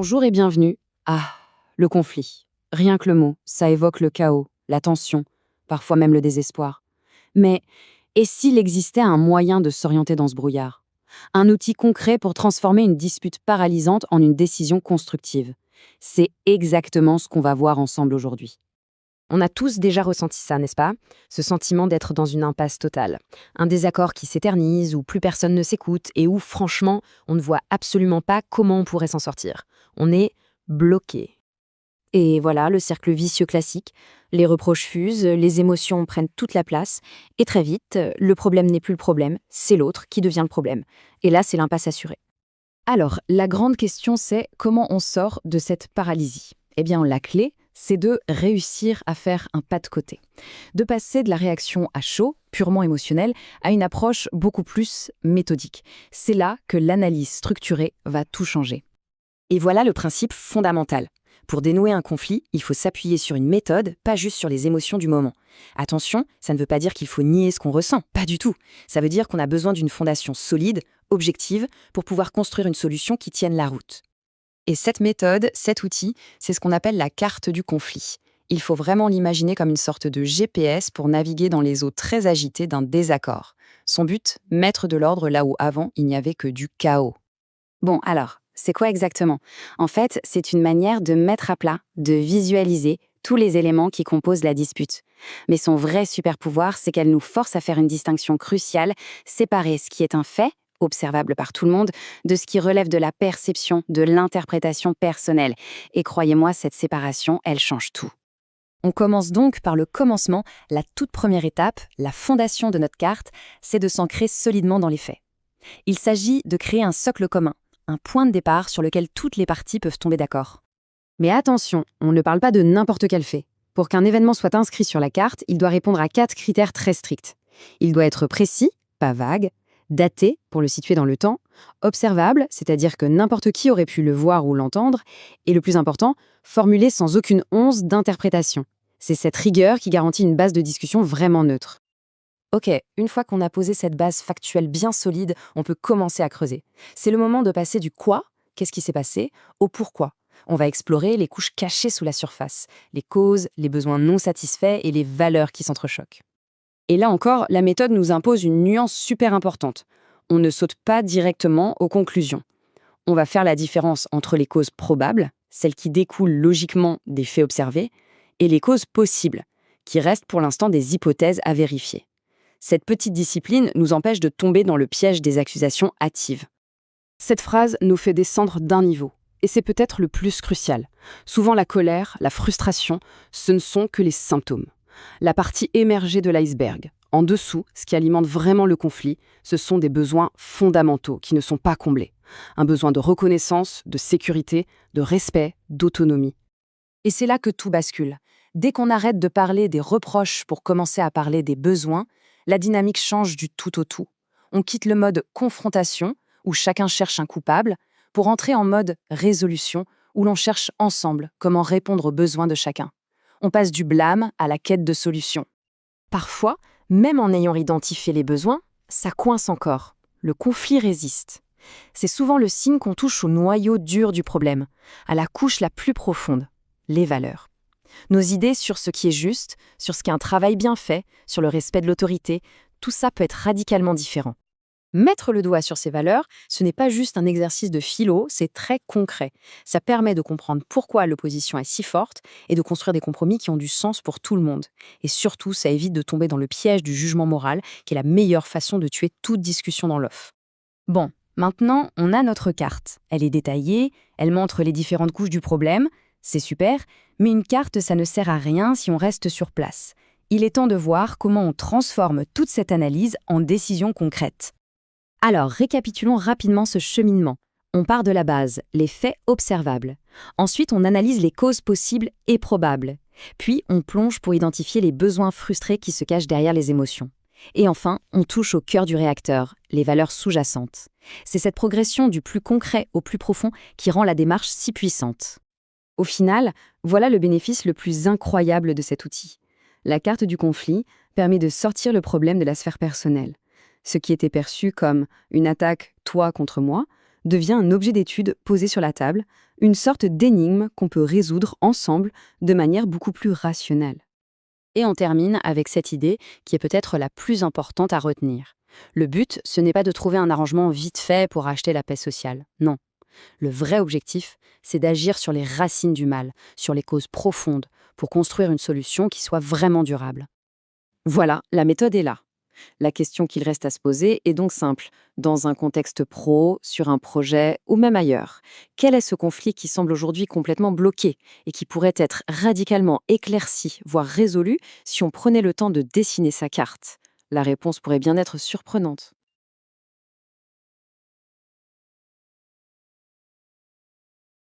Bonjour et bienvenue. Ah, le conflit. Rien que le mot, ça évoque le chaos, la tension, parfois même le désespoir. Mais et s'il existait un moyen de s'orienter dans ce brouillard? Un outil concret pour transformer une dispute paralysante en une décision constructive. C'est exactement ce qu'on va voir ensemble aujourd'hui. On a tous déjà ressenti ça, n'est-ce pas? Ce sentiment d'être dans une impasse totale. Un désaccord qui s'éternise, où plus personne ne s'écoute et où, franchement, on ne voit absolument pas comment on pourrait s'en sortir. On est bloqué. Et voilà, le cercle vicieux classique. Les reproches fusent, les émotions prennent toute la place, et très vite, le problème n'est plus le problème, c'est l'autre qui devient le problème. Et là, c'est l'impasse assurée. Alors, la grande question, c'est comment on sort de cette paralysie? Eh bien, la clé, c'est de réussir à faire un pas de côté. De passer de la réaction à chaud, purement émotionnelle, à une approche beaucoup plus méthodique. C'est là que l'analyse structurée va tout changer. Et voilà le principe fondamental. Pour dénouer un conflit, il faut s'appuyer sur une méthode, pas juste sur les émotions du moment. Attention, ça ne veut pas dire qu'il faut nier ce qu'on ressent, pas du tout. Ça veut dire qu'on a besoin d'une fondation solide, objective, pour pouvoir construire une solution qui tienne la route. Et cette méthode, cet outil, c'est ce qu'on appelle la carte du conflit. Il faut vraiment l'imaginer comme une sorte de GPS pour naviguer dans les eaux très agitées d'un désaccord. Son but, mettre de l'ordre là où avant il n'y avait que du chaos. Bon, alors, c'est quoi exactement? En fait, c'est une manière de mettre à plat, de visualiser tous les éléments qui composent la dispute. Mais son vrai super pouvoir, c'est qu'elle nous force à faire une distinction cruciale, séparer ce qui est un fait, observable par tout le monde, de ce qui relève de la perception, de l'interprétation personnelle. Et croyez-moi, cette séparation, elle change tout. On commence donc par le commencement, la toute première étape, la fondation de notre carte, c'est de s'ancrer solidement dans les faits. Il s'agit de créer un socle commun, un point de départ sur lequel toutes les parties peuvent tomber d'accord. Mais attention, on ne parle pas de n'importe quel fait. Pour qu'un événement soit inscrit sur la carte, il doit répondre à 4 critères très stricts. Il doit être précis, pas vague, daté, pour le situer dans le temps, observable, c'est-à-dire que n'importe qui aurait pu le voir ou l'entendre, et le plus important, formulé sans aucune once d'interprétation. C'est cette rigueur qui garantit une base de discussion vraiment neutre. Ok, une fois qu'on a posé cette base factuelle bien solide, on peut commencer à creuser. C'est le moment de passer du quoi, qu'est-ce qui s'est passé, au pourquoi. On va explorer les couches cachées sous la surface, les causes, les besoins non satisfaits et les valeurs qui s'entrechoquent. Et là encore, la méthode nous impose une nuance super importante. On ne saute pas directement aux conclusions. On va faire la différence entre les causes probables, celles qui découlent logiquement des faits observés, et les causes possibles, qui restent pour l'instant des hypothèses à vérifier. Cette petite discipline nous empêche de tomber dans le piège des accusations hâtives. Cette phrase nous fait descendre d'un niveau, et c'est peut-être le plus crucial. Souvent la colère, la frustration, ce ne sont que les symptômes. La partie émergée de l'iceberg. En dessous, ce qui alimente vraiment le conflit, ce sont des besoins fondamentaux qui ne sont pas comblés. Un besoin de reconnaissance, de sécurité, de respect, d'autonomie. Et c'est là que tout bascule. Dès qu'on arrête de parler des reproches pour commencer à parler des besoins, la dynamique change du tout au tout. On quitte le mode confrontation, où chacun cherche un coupable, pour entrer en mode résolution, où l'on cherche ensemble comment répondre aux besoins de chacun. On passe du blâme à la quête de solutions. Parfois, même en ayant identifié les besoins, ça coince encore. Le conflit résiste. C'est souvent le signe qu'on touche au noyau dur du problème, à la couche la plus profonde, les valeurs. Nos idées sur ce qui est juste, sur ce qui est un travail bien fait, sur le respect de l'autorité, tout ça peut être radicalement différent. Mettre le doigt sur ces valeurs, ce n'est pas juste un exercice de philo, c'est très concret. Ça permet de comprendre pourquoi l'opposition est si forte et de construire des compromis qui ont du sens pour tout le monde. Et surtout, ça évite de tomber dans le piège du jugement moral, qui est la meilleure façon de tuer toute discussion dans l'off. Bon, maintenant, on a notre carte. Elle est détaillée, elle montre les différentes couches du problème, c'est super, mais une carte, ça ne sert à rien si on reste sur place. Il est temps de voir comment on transforme toute cette analyse en décision concrète. Alors, récapitulons rapidement ce cheminement. On part de la base, les faits observables. Ensuite, on analyse les causes possibles et probables. Puis, on plonge pour identifier les besoins frustrés qui se cachent derrière les émotions. Et enfin, on touche au cœur du réacteur, les valeurs sous-jacentes. C'est cette progression du plus concret au plus profond qui rend la démarche si puissante. Au final, voilà le bénéfice le plus incroyable de cet outil. La carte du conflit permet de sortir le problème de la sphère personnelle. Ce qui était perçu comme une attaque toi contre moi devient un objet d'étude posé sur la table, une sorte d'énigme qu'on peut résoudre ensemble de manière beaucoup plus rationnelle. Et on termine avec cette idée qui est peut-être la plus importante à retenir. Le but, ce n'est pas de trouver un arrangement vite fait pour acheter la paix sociale. Non. Le vrai objectif, c'est d'agir sur les racines du mal, sur les causes profondes, pour construire une solution qui soit vraiment durable. Voilà, la méthode est là. La question qu'il reste à se poser est donc simple. Dans un contexte pro, sur un projet ou même ailleurs, quel est ce conflit qui semble aujourd'hui complètement bloqué et qui pourrait être radicalement éclairci, voire résolu, si on prenait le temps de dessiner sa carte? La réponse pourrait bien être surprenante.